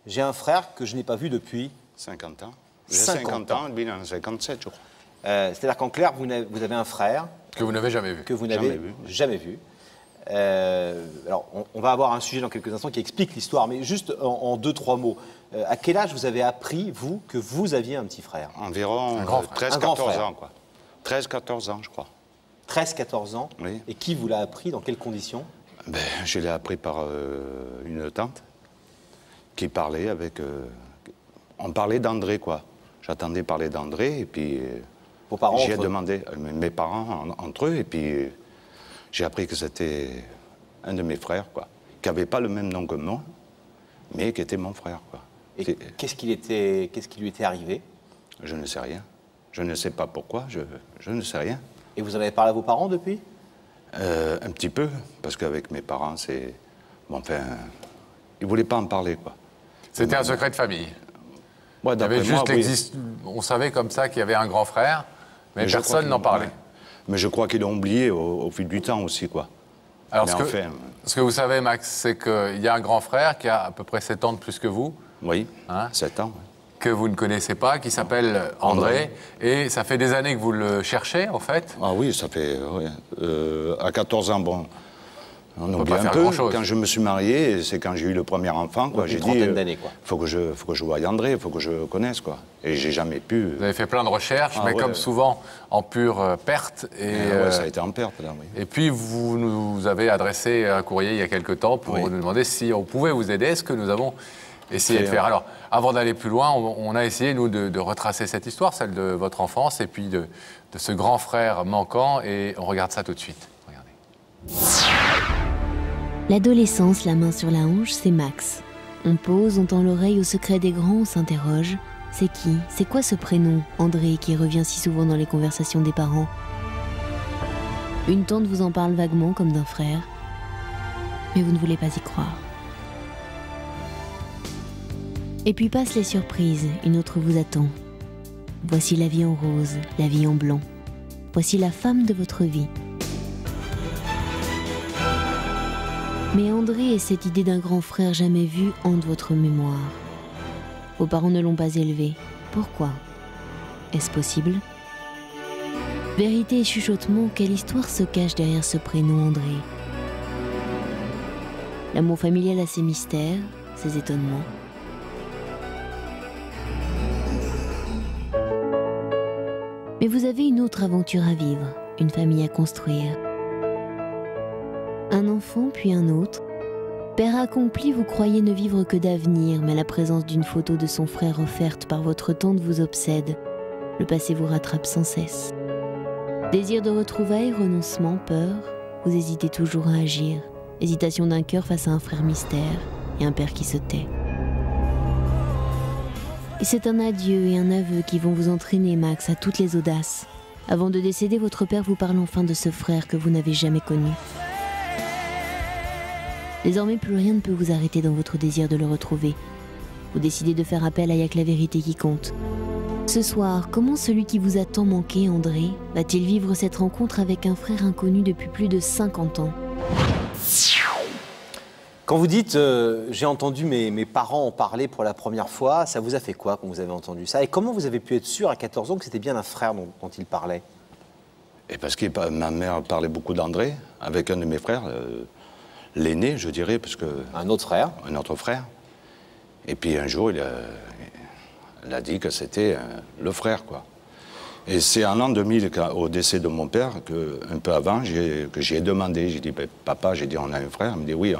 j'ai un frère que je n'ai pas vu depuis... 50 ans. J'ai 50 ans, lui il en a 57, je crois. C'est-à-dire qu'en clair, vous avez un frère... Que vous n'avez jamais vu. Que vous n'avez jamais vu. Alors, on va avoir un sujet dans quelques instants qui explique l'histoire, mais juste en 2-3 mots. À quel âge vous avez appris, vous, que vous aviez un petit frère? Environ 13-14 ans, quoi. 13-14 ans, je crois. 13-14 ans. Oui. Et qui vous l'a appris? Dans quelles conditions? Ben, je l'ai appris par une tante qui parlait avec... on parlait d'André, quoi. J'attendais parler d'André, et puis... Vos parents j'ai demandé, mes parents entre eux, et puis j'ai appris que c'était un de mes frères, quoi. Qui n'avait pas le même nom que moi, mais qui était mon frère, quoi. Et qu'est-ce qui lui était arrivé? Je ne sais rien. Je ne sais pas pourquoi, je ne sais rien. Et vous en avez parlé à vos parents depuis? Un petit peu, parce qu'avec mes parents, c'est... Bon, enfin, ils ne voulaient pas en parler, quoi. C'était un secret de famille. Ouais, il y avait juste on savait comme ça qu'il y avait un grand frère, mais personne n'en parlait. Ouais. Mais je crois qu'ils l'ont oublié au fil du temps aussi, quoi. Alors, ce que vous savez, Max, c'est qu'il y a un grand frère qui a à peu près 7 ans de plus que vous. Oui, 7 ans. Ouais. Que vous ne connaissez pas, qui s'appelle André. Et ça fait des années que vous le cherchez, en fait. Ah oui, ça fait... à 14 ans, bon, on oublie un peu. Quand je me suis marié, c'est quand j'ai eu le premier enfant, quoi. J'ai dit, faut que je voie André, il faut que je le connaisse, quoi. Et j'ai jamais pu... Vous avez fait plein de recherches, mais comme souvent, en pure perte. Et ouais, ça a été en perte, là, oui. Et puis, vous nous avez adressé un courrier il y a quelque temps pour nous demander si on pouvait vous aider. Est-ce que nous avons essayé de faire? Alors, avant d'aller plus loin, on a essayé, nous, de retracer cette histoire, celle de votre enfance, et puis de ce grand frère manquant, et on regarde ça tout de suite. Regardez. L'adolescence, la main sur la hanche, c'est Max. On pose, on tend l'oreille au secret des grands, on s'interroge. C'est qui? C'est quoi ce prénom, André, qui revient si souvent dans les conversations des parents? Une tante vous en parle vaguement, comme d'un frère. Mais vous ne voulez pas y croire. Et puis passent les surprises, une autre vous attend. Voici la vie en rose, la vie en blanc. Voici la femme de votre vie. Mais André et cette idée d'un grand frère jamais vu hantent votre mémoire. Vos parents ne l'ont pas élevé. Pourquoi? Est-ce possible? Vérité et chuchotement, quelle histoire se cache derrière ce prénom André? L'amour familial a ses mystères, ses étonnements. Mais vous avez une autre aventure à vivre, une famille à construire. Un enfant, puis un autre. Père accompli, vous croyez ne vivre que d'avenir, mais la présence d'une photo de son frère offerte par votre tante vous obsède. Le passé vous rattrape sans cesse. Désir de retrouvailles, renoncement, peur, vous hésitez toujours à agir. Hésitation d'un cœur face à un frère mystère et un père qui se tait. Et c'est un adieu et un aveu qui vont vous entraîner, Max, à toutes les audaces. Avant de décéder, votre père vous parle enfin de ce frère que vous n'avez jamais connu. Désormais, plus rien ne peut vous arrêter dans votre désir de le retrouver. Vous décidez de faire appel à Y'a que la vérité qui compte. Ce soir, comment celui qui vous a tant manqué, André, va-t-il vivre cette rencontre avec un frère inconnu depuis plus de 50 ans? Quand vous dites j'ai entendu mes parents en parler pour la première fois, ça vous a fait quoi quand vous avez entendu ça? Et comment vous avez pu être sûr à 14 ans que c'était bien un frère dont il parlait? Et parce que ma mère parlait beaucoup d'André, avec un de mes frères, l'aîné, je dirais, parce que... Un autre frère? Un autre frère. Et puis un jour, il a dit que c'était le frère, quoi. Et c'est en l'an 2000, au décès de mon père, un peu avant, que j'ai demandé, j'ai dit, papa, j'ai dit, on a un frère. Il me dit, oui,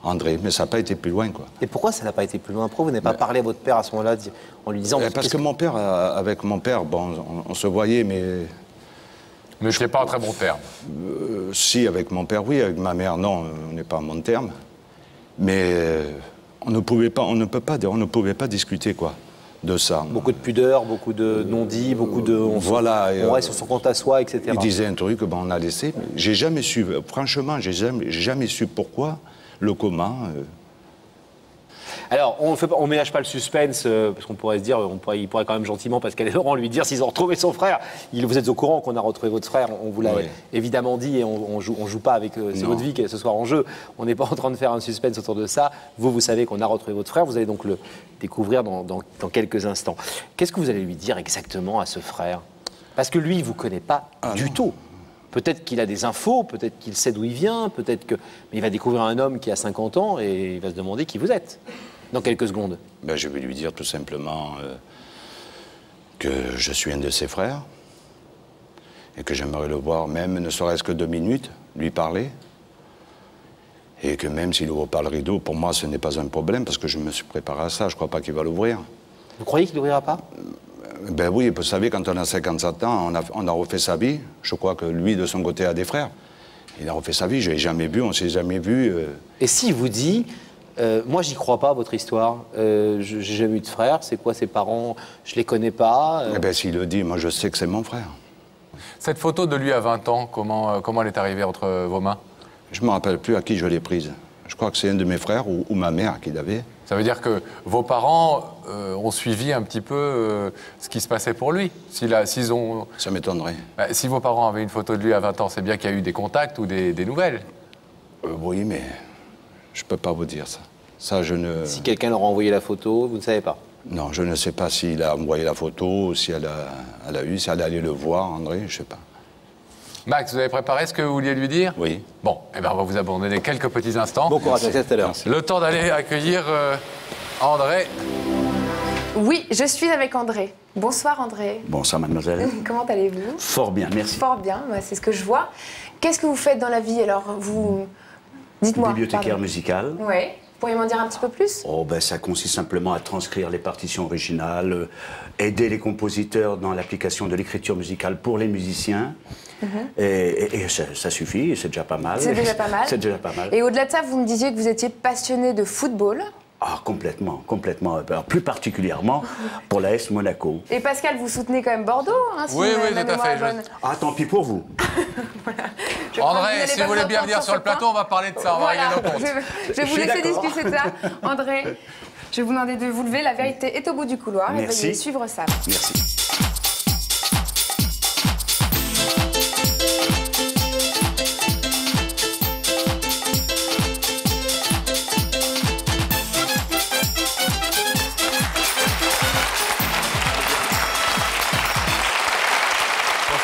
André, mais ça n'a pas été plus loin, quoi. Et pourquoi ça n'a pas été plus loin? Pourquoi vous n'avez pas parlé à votre père à ce moment-là en lui disant... Parce que mon père, avec mon père, bon, on se voyait, mais... Mais je n'étais pas en très bon terme. Si, avec mon père, oui, avec ma mère, non, on n'est pas en bon terme. Mais on ne pouvait pas discuter, quoi, de ça. Beaucoup de pudeur, beaucoup de non-dits, beaucoup de... On reste sur son compte à soi, etc. Il disait un truc, ben, on a laissé. J'ai jamais su, franchement, j'ai jamais su pourquoi, le comment. Alors, on ménage pas le suspense, parce qu'on pourrait se dire, il pourrait quand même gentiment, Pascal et Laurent, lui dire s'ils ont retrouvé son frère. Vous êtes au courant qu'on a retrouvé votre frère, on vous l'a évidemment dit, et on joue pas avec c'est votre vie qui est ce soir en jeu. On n'est pas en train de faire un suspense autour de ça. Vous savez qu'on a retrouvé votre frère, vous allez donc le découvrir dans quelques instants. Qu'est-ce que vous allez lui dire exactement à ce frère? Parce que lui, il vous connaît pas du tout. Peut-être qu'il a des infos, peut-être qu'il sait d'où il vient, peut-être que... Mais il va découvrir un homme qui a 50 ans et il va se demander qui vous êtes, dans quelques secondes. Ben, je vais lui dire tout simplement que je suis un de ses frères et que j'aimerais le voir, même ne serait-ce que 2 minutes, lui parler. Et que même s'il n'ouvre pas le rideau, pour moi, ce n'est pas un problème parce que je me suis préparé à ça. Je ne crois pas qu'il va l'ouvrir. Vous croyez qu'il n'ouvrira pas? Ben oui, vous savez, quand on a 57 ans, on a refait sa vie. Je crois que lui, de son côté, a des frères. Il a refait sa vie, je ne l'ai jamais vu, on ne s'est jamais vu. Et s'il vous dit, moi, j'y crois pas à votre histoire, j'ai jamais eu de frère, c'est quoi ses parents, je les connais pas. Eh ben, s'il le dit, moi, je sais que c'est mon frère. Cette photo de lui à 20 ans, comment elle est arrivée entre vos mains? Je ne me rappelle plus à qui je l'ai prise. Je crois que c'est un de mes frères ou ma mère qui l'avait. Ça veut dire que vos parents ont suivi un petit peu ce qui se passait pour lui. S'ils ont... Ça m'étonnerait. Bah, si vos parents avaient une photo de lui à 20 ans, c'est bien qu'il y a eu des contacts ou des nouvelles. Oui, mais je ne peux pas vous dire ça. Ça, je ne... Si quelqu'un leur a envoyé la photo, vous ne savez pas? Non, je ne sais pas s'il a envoyé la photo, si elle a eu, si elle allait le voir, André, je ne sais pas. Max, vous avez préparé ce que vous vouliez lui dire? Oui. Bon, eh ben, on va vous abandonner quelques petits instants. Bon courage, à tout à l'heure. Le temps d'aller accueillir André. Oui, je suis avec André. Bonsoir André. Bonsoir mademoiselle. Comment allez-vous? Fort bien, merci. Fort bien, c'est ce que je vois. Qu'est-ce que vous faites dans la vie alors? Dites-moi. Bibliothécaire musicale. Oui. Vous pourriez m'en dire un petit peu plus? Oh, ben, ça consiste simplement à transcrire les partitions originales, aider les compositeurs dans l'application de l'écriture musicale pour les musiciens. Et ça suffit, c'est déjà pas mal. C'est déjà pas mal. C'est déjà pas mal. Et au-delà de ça, vous me disiez que vous étiez passionné de football. Ah, complètement, complètement. Alors, plus particulièrement pour l'AS Monaco. Et Pascal, vous soutenez quand même Bordeaux, hein, si Oui, ma tout à mémoire fait. est bonne. Ah, tant pis pour vous. Voilà. Je crois que André, allez si pas vous voulez bien entendre venir sur ce le plateau, point. on va parler de ça, on va Voilà, régler nos comptes. je vais vous suis laisser d'accord. discuter de ça. André, je vais vous demander de vous lever. La vérité est au bout du couloir. Merci. Et veuillez suivre ça. Merci.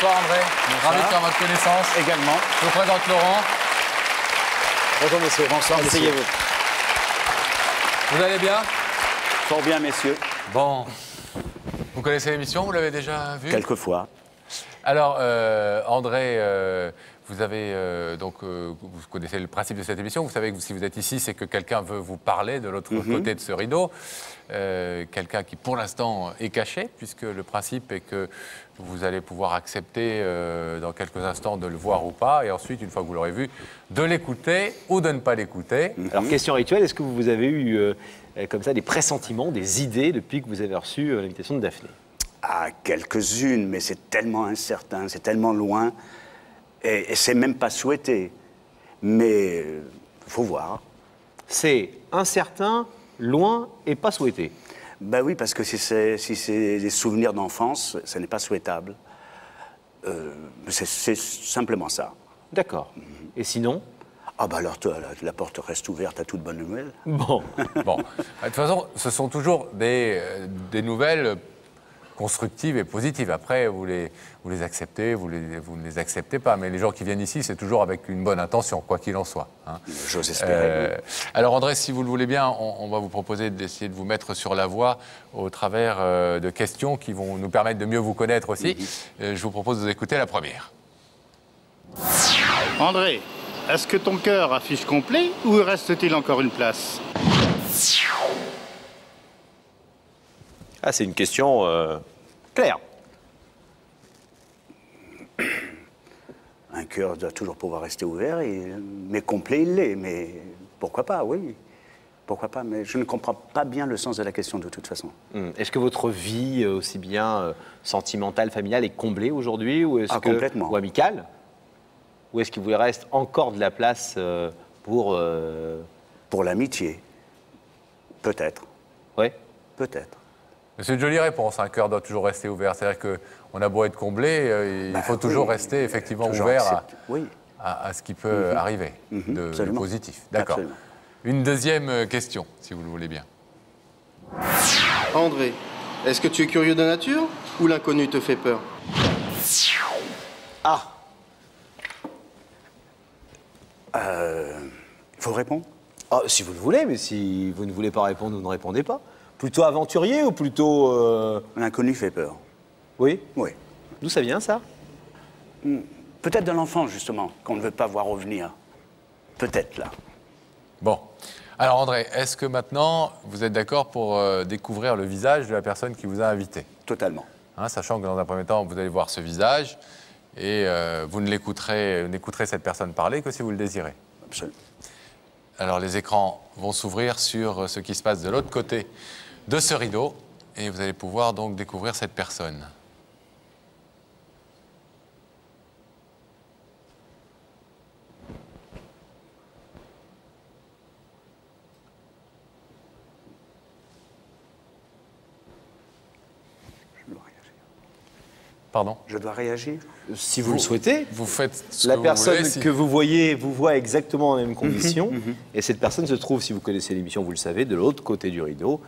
Bonsoir André, ravi de faire votre connaissance. Également. Je vous présente Laurent. Bonjour monsieur. Bonsoir, monsieur. Asseyez-vous. Vous allez bien? Fort bien, messieurs. Bon. Vous connaissez l'émission? Vous l'avez déjà vue? Quelquefois. Alors, André, vous avez vous connaissez le principe de cette émission. Vous savez que si vous êtes ici, c'est que quelqu'un veut vous parler de l'autre côté de ce rideau. Quelqu'un qui, pour l'instant, est caché, puisque le principe est que vous allez pouvoir accepter dans quelques instants de le voir ou pas, et ensuite, une fois que vous l'aurez vu, de l'écouter ou de ne pas l'écouter. Alors, question rituelle, est-ce que vous avez eu comme ça des pressentiments, des idées depuis que vous avez reçu l'invitation de Daphné? Ah, quelques-unes, mais c'est tellement incertain, c'est tellement loin, et c'est même pas souhaité. Mais faut voir. C'est incertain, loin et pas souhaité. Ben oui, parce que si c'est des souvenirs d'enfance, ce n'est pas souhaitable. C'est simplement ça. D'accord. Et sinon? Ah bah alors la porte reste ouverte à toute bonne nouvelle. Bon. Bon, de toute façon, ce sont toujours des nouvelles constructives et positives. Après, vous les acceptez, vous ne les acceptez pas. Mais les gens qui viennent ici, c'est toujours avec une bonne intention, quoi qu'il en soit. Hein. J'ose espérer. Alors André, si vous le voulez bien, on va vous proposer d'essayer de vous mettre sur la voie au travers de questions qui vont nous permettre de mieux vous connaître aussi. Je vous propose de vous écouter la première. André, est-ce que ton cœur affiche complet ou reste-t-il encore une place? Ah, c'est une question claire. Un cœur doit toujours pouvoir rester ouvert, mais complet il l'est. Mais pourquoi pas, oui. Pourquoi pas, mais je ne comprends pas bien le sens de la question de toute façon. Est-ce que votre vie, aussi bien sentimentale, familiale, est comblée aujourd'hui ou est-ce que complètement. Ou amicale? Ou est-ce qu'il vous reste encore de la place pour... Pour l'amitié. Peut-être. Oui. Peut-être. C'est une jolie réponse, un cœur doit toujours rester ouvert. C'est-à-dire qu'on a beau être comblé, il faut toujours rester effectivement toujours ouvert oui. à ce qui peut arriver de positif. D'accord. Une deuxième question, si vous le voulez bien. André, est-ce que tu es curieux de nature ou l'inconnu te fait peur? Ah. Il faut répondre? Ah, si vous le voulez, mais si vous ne voulez pas répondre, vous ne répondez pas. Plutôt aventurier ou plutôt... L'inconnu fait peur. Oui? Oui. D'où ça vient, ça? Peut-être de l'enfant, justement, qu'on ne veut pas voir revenir. Peut-être, là. Bon. Alors André, est-ce que maintenant, vous êtes d'accord pour découvrir le visage de la personne qui vous a invité? Totalement. Hein, sachant que dans un premier temps, vous allez voir ce visage et vous n'écouterez cette personne parler que si vous le désirez. Absolument. Alors les écrans vont s'ouvrir sur ce qui se passe de l'autre côté de ce rideau et vous allez pouvoir donc découvrir cette personne. Pardon? Je dois réagir? Si vous le souhaitez. Vous faites ce La que vous personne voulez, si- que vous voyez vous voit exactement dans les mêmes conditions. Et cette personne se trouve, si vous connaissez l'émission, vous le savez, de l'autre côté du rideau.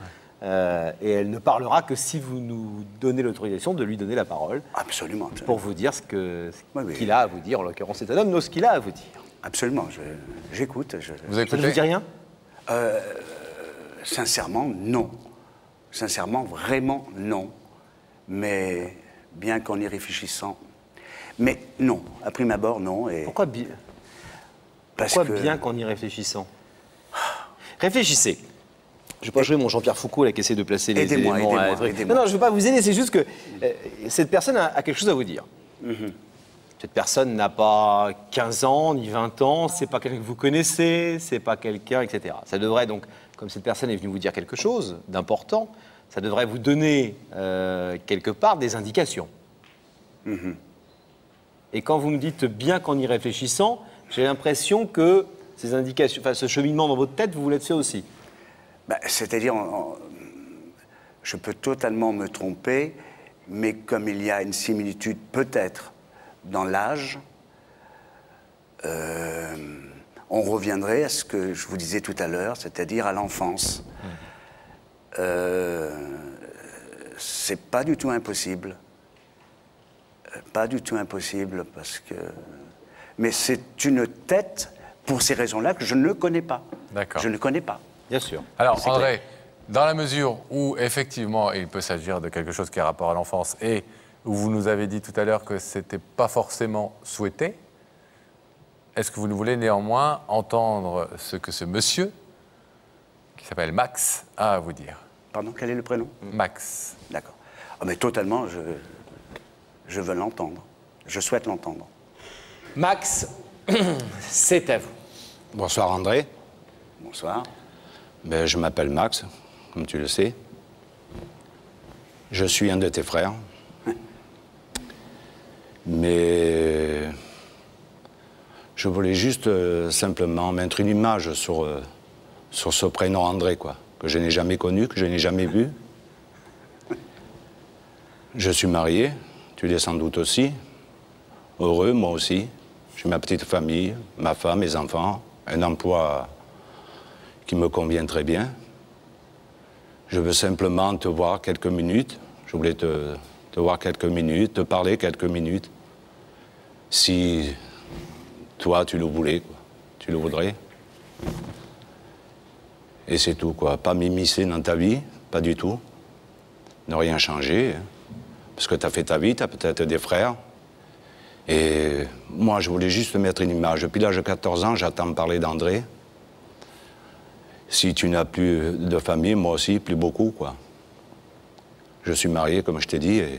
Et elle ne parlera que si vous nous donnez l'autorisation de lui donner la parole. Absolument. Absolument. Pour vous dire ce Oui. qu'il a à vous dire. En l'occurrence, c'est un homme, ce qu'il a à vous dire. Absolument. J'écoute. Vous Ça ne écoutez? vous dit rien? Sincèrement, non. Sincèrement, vraiment, non. Mais bien qu'en y réfléchissant... Mais non, à prime abord, non. Et Pourquoi parce Pourquoi que... bien qu'en y réfléchissant? Réfléchissez. Je ne vais pas jouer mon Jean-Pierre Foucault là, qui essaie de placer les Aidez-moi, éléments. aidez-moi. Non, je ne veux pas vous aider, c'est juste que cette personne a quelque chose à vous dire. Cette personne n'a pas 15 ans, ni 20 ans, c'est pas quelqu'un que vous connaissez, c'est pas quelqu'un, etc. Ça devrait donc, comme cette personne est venue vous dire quelque chose d'important, ça devrait vous donner quelque part des indications. Et quand vous me dites bien qu'en y réfléchissant, j'ai l'impression que ces indications, enfin ce cheminement dans votre tête, vous l'êtes fait aussi. C'est-à-dire, je peux totalement me tromper, mais comme il y a une similitude peut-être dans l'âge, on reviendrait à ce que je vous disais tout à l'heure, c'est-à-dire à l'enfance. C'est pas du tout impossible. Pas du tout impossible, parce que... Mais c'est une tête, pour ces raisons-là, que je ne connais pas. D'accord. Je ne connais pas. Bien sûr. Alors, André, dans la mesure où, effectivement, il peut s'agir de quelque chose qui a rapport à l'enfance et où vous nous avez dit tout à l'heure que ce n'était pas forcément souhaité, est-ce que vous voulez néanmoins entendre ce que ce monsieur, qui s'appelle Max, a à vous dire? Pardon, quel est le prénom? Max. D'accord. Ah, mais totalement, je veux l'entendre. Je souhaite l'entendre. Max, c'est à vous. Bonsoir André. Bonsoir. Ben, je m'appelle Max, comme tu le sais. Je suis un de tes frères. Mais je voulais juste simplement mettre une image sur ce prénom André, quoi, que je n'ai jamais connu, que je n'ai jamais vu. Je suis marié, tu l'es sans doute aussi. Heureux, moi aussi. J'ai ma petite famille, ma femme, mes enfants, un emploi qui me convient très bien. Je veux simplement te voir quelques minutes. Je voulais te voir quelques minutes, te parler quelques minutes. Si toi, tu le voulais, quoi. Tu le voudrais. Et c'est tout, quoi. Pas m'immiscer dans ta vie, pas du tout. Ne rien changer. Hein. Parce que tu as fait ta vie, tu as peut-être des frères. Et moi, je voulais juste mettre une image. Depuis l'âge de 14 ans, j'attends parler d'André. Si tu n'as plus de famille, moi aussi, plus beaucoup, quoi. Je suis marié, comme je t'ai dit, et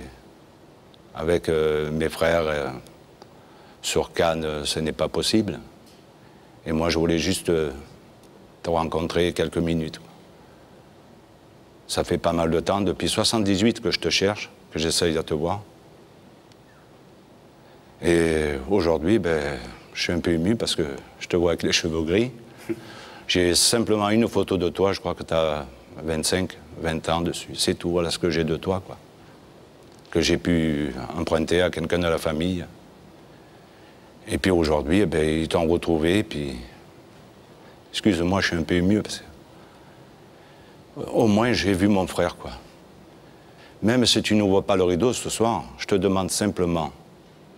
avec mes frères sur Cannes, ce n'est pas possible. Et moi, je voulais juste te rencontrer quelques minutes. Ça fait pas mal de temps, depuis 78 que je te cherche, que j'essaye de te voir. Et aujourd'hui, ben, je suis un peu ému parce que je te vois avec les cheveux gris. J'ai simplement une photo de toi, je crois que tu as 25, 20 ans dessus. C'est tout, voilà ce que j'ai de toi, quoi. Que j'ai pu emprunter à quelqu'un de la famille. Et puis aujourd'hui, eh ben, ils t'ont retrouvé, et puis... Excuse-moi, je suis un peu ému, parce que... Au moins, j'ai vu mon frère, quoi. Même si tu n'ouvres pas le rideau ce soir, je te demande simplement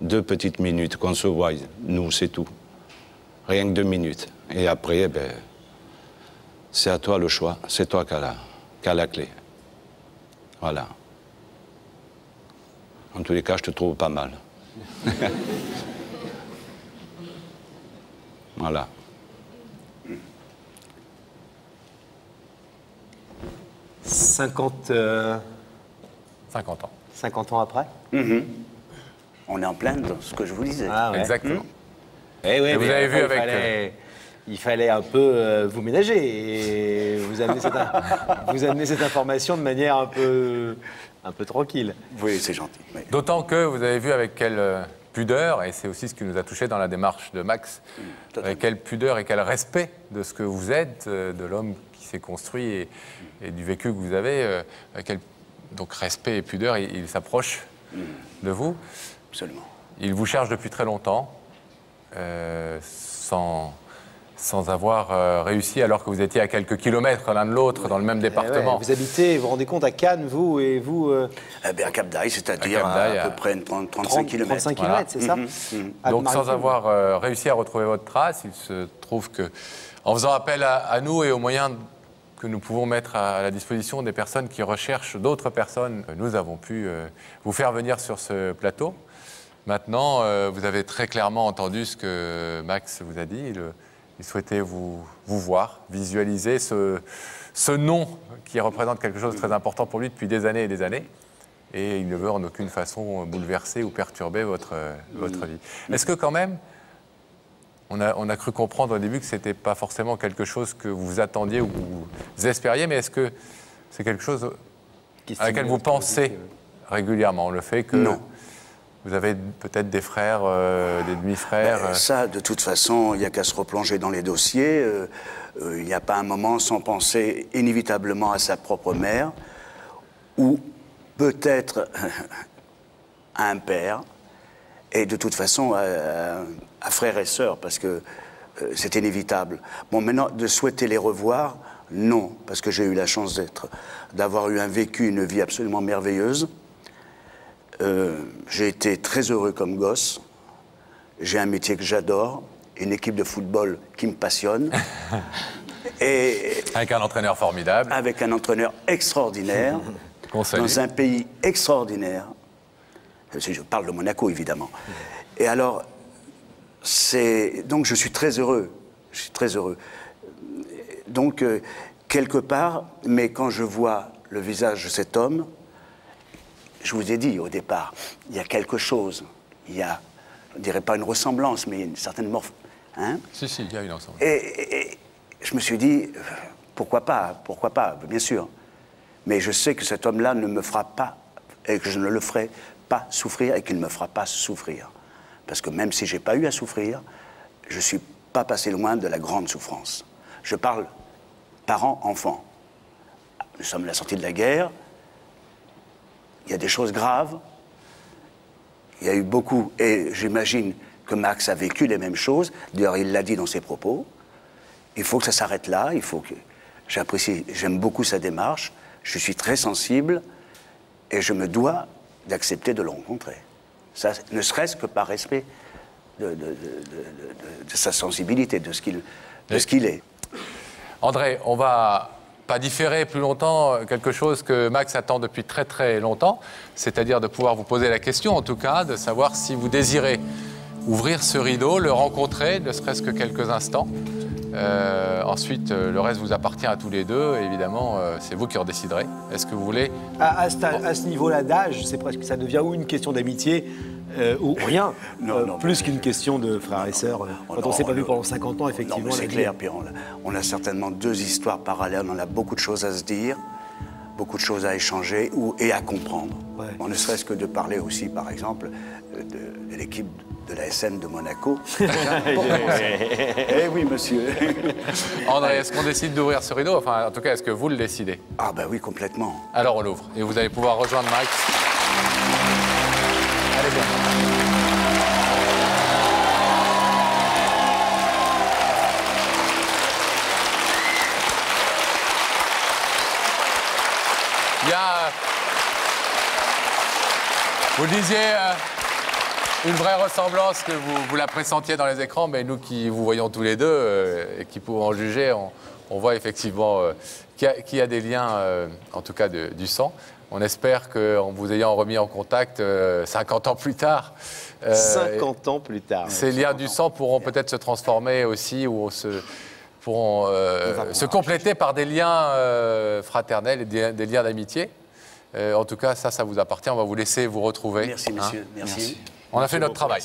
2 petites minutes, qu'on se voie, nous, c'est tout. Rien que 2 minutes. Et après, eh ben, c'est à toi le choix, c'est toi qui as la clé. Voilà. En tous les cas, je te trouve pas mal. Voilà. 50 ans après. On est en plein dans ce que je vous disais. Ah, ouais. Exactement. Eh oui, Et vous avez vu avec... Il fallait un peu vous ménager et vous amener cette information de manière un peu tranquille. Oui, c'est gentil. Oui. D'autant que vous avez vu avec quelle pudeur, et c'est aussi ce qui nous a touchés dans la démarche de Max, avec quelle pudeur et quel respect de ce que vous êtes, de l'homme qui s'est construit et du vécu que vous avez, donc respect et pudeur, il s'approche de vous. Absolument. Il vous cherche depuis très longtemps, sans avoir réussi, alors que vous étiez à quelques kilomètres l'un de l'autre, dans le même département. Ouais, vous habitez, vous vous rendez compte, à Cannes, vous, et vous... Eh bien, à Cap d'Aille, c'est-à-dire à peu près 35 km. 35 km, c'est ça Donc, sans avoir réussi à retrouver votre trace, il se trouve que, en faisant appel à nous et aux moyens que nous pouvons mettre à la disposition des personnes qui recherchent d'autres personnes, nous avons pu vous faire venir sur ce plateau. Maintenant, vous avez très clairement entendu ce que Max vous a dit. Il souhaitait vous voir, visualiser ce nom qui représente quelque chose de très important pour lui depuis des années et des années. Et il ne veut en aucune façon bouleverser ou perturber votre vie. Est-ce que quand même, on a cru comprendre au début que ce n'était pas forcément quelque chose que vous attendiez ou vous espériez, mais est-ce que c'est quelque chose à laquelle vous pensez régulièrement, le fait que... Non. Vous avez peut-être des frères, des demi-frères Ça, de toute façon, il n'y a qu'à se replonger dans les dossiers. Il n'y a pas un moment sans penser inévitablement à sa propre mère, ou peut-être à un père, et de toute façon à frères et sœurs, parce que c'est inévitable. Bon, maintenant, de souhaiter les revoir, non, parce que j'ai eu la chance d'avoir eu une vie absolument merveilleuse. J'ai été très heureux comme gosse. J'ai un métier que j'adore, une équipe de football qui me passionne. Et avec un entraîneur formidable. Avec un entraîneur extraordinaire, dans un pays extraordinaire. Je parle de Monaco, évidemment. Et alors, donc je suis très heureux. Je suis très heureux. Donc, quelque part, mais quand je vois le visage de cet homme, je vous ai dit au départ, il y a quelque chose, il y a, je ne dirais pas une ressemblance, mais une certaine hein? Si, il y a une ressemblance. Et je me suis dit, pourquoi pas, bien sûr. Mais je sais que cet homme-là ne me fera pas, et que je ne le ferai pas souffrir, et qu'il ne me fera pas souffrir. Parce que même si je n'ai pas eu à souffrir, je ne suis pas passé loin de la grande souffrance. Je parle parents-enfants. Nous sommes à la sortie de la guerre. Il y a des choses graves, il y a eu beaucoup, et j'imagine que Max a vécu les mêmes choses, d'ailleurs il l'a dit dans ses propos. Il faut que ça s'arrête là, il faut que... j'aime beaucoup sa démarche, je suis très sensible, et je me dois d'accepter de le rencontrer. Ça, ne serait-ce que par respect de sa sensibilité, de ce qu'il est. André, on va... pas différer plus longtemps quelque chose que Max attend depuis très très longtemps, c'est-à-dire de pouvoir vous poser la question, en tout cas, de savoir si vous désirez ouvrir ce rideau, le rencontrer, ne serait-ce que quelques instants. Ensuite, le reste vous appartient à tous les deux, évidemment, c'est vous qui en déciderez. Est-ce que vous voulez... À ce niveau-là d'âge, c'est presque, ça devient ou une question d'amitié, ou rien, plus qu'une question de frères et sœurs. Quand on ne s'est pas vu pendant 50 ans, effectivement... C'est clair, puis on a certainement 2 histoires parallèles, on a beaucoup de choses à se dire, beaucoup de choses à échanger et à comprendre. Ouais. Ne serait-ce que de parler aussi, par exemple, de l'équipe de la SM de Monaco. Eh oui, monsieur. André, est-ce qu'on décide d'ouvrir ce rideau? Enfin, en tout cas, est-ce que vous le décidez? Ah ben oui, complètement. Alors on l'ouvre et vous allez pouvoir rejoindre Max. Allez bien. Il y a, vous le disiez, une vraie ressemblance que vous la pressentiez dans les écrans, mais nous qui vous voyons tous les deux et qui pouvons en juger, on voit effectivement qu'il y a des liens, en tout cas du sang. On espère qu'en vous ayant remis en contact 50 ans plus tard, 50 ans plus tard. Ces liens du sang pourront peut-être se transformer aussi ou pourront se compléter par des liens fraternels et des liens d'amitié. En tout cas, ça vous appartient. On va vous laisser vous retrouver. Merci, monsieur. Merci. On a fait notre travail.